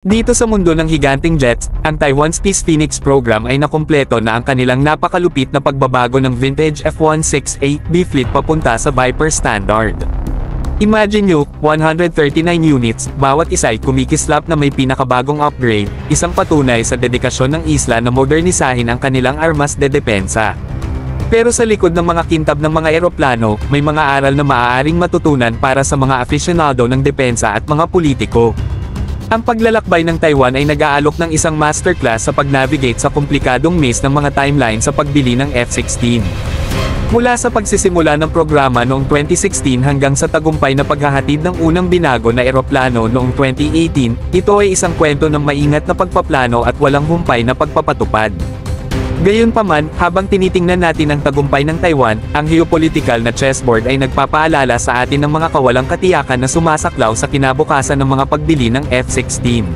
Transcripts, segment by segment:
Dito sa mundo ng higanting jets, ang Taiwan Space Phoenix program ay nakumpleto na ang kanilang napakalupit na pagbabago ng vintage F-16A/B fleet papunta sa Viper standard. Imagine nyo, 139 units, bawat isa ay kumikislap na may pinakabagong upgrade, isang patunay sa dedikasyon ng isla na modernisahin ang kanilang armas de depensa. Pero sa likod ng mga kintab ng mga eroplano, may mga aral na maaaring matutunan para sa mga afisyonado ng depensa at mga politiko. Ang paglalakbay ng Taiwan ay nag-aalok ng isang masterclass sa pag-navigate sa komplikadong maze ng mga timeline sa pagbili ng F-16. Mula sa pagsisimula ng programa noong 2016 hanggang sa tagumpay na paghahatid ng unang binago na eroplano noong 2018, ito ay isang kwento ng maingat na pagpaplano at walang humpay na pagpapatupad. Gayunpaman, habang tinitingnan natin ang tagumpay ng Taiwan, ang geopolitical na chessboard ay nagpapaalala sa atin ng mga kawalang katiyakan na sumasaklaw sa kinabukasan ng mga pagbili ng F-16.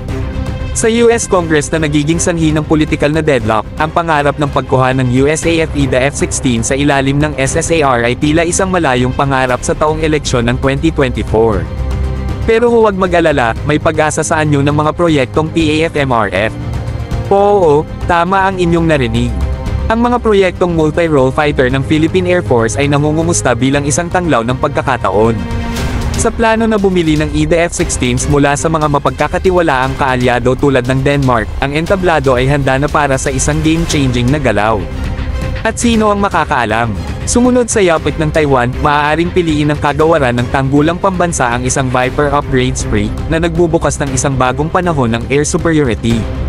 Sa US Congress na nagiging sanhi ng political na deadlock, ang pangarap ng pagkuha ng USAF the F-16 sa ilalim ng SSAR ay tila isang malayong pangarap sa taong eleksyon ng 2024. Pero huwag mag-alala, may pag-asa sa anyo ng mga proyektong PAF-MRF. Oo, tama ang inyong narinig. Ang mga proyektong multi-role fighter ng Philippine Air Force ay nangungumusta bilang isang tanglaw ng pagkakataon. Sa plano na bumili ng EDA F-16s mula sa mga mapagkakatiwalaang kaalyado tulad ng Denmark, ang entablado ay handa na para sa isang game-changing na galaw. At sino ang makakaalam? Sumunod sa yapit ng Taiwan, maaaring piliin ng kagawaran ng tanggulang pambansa ang isang Viper upgrade spree, na nagbubukas ng isang bagong panahon ng air superiority.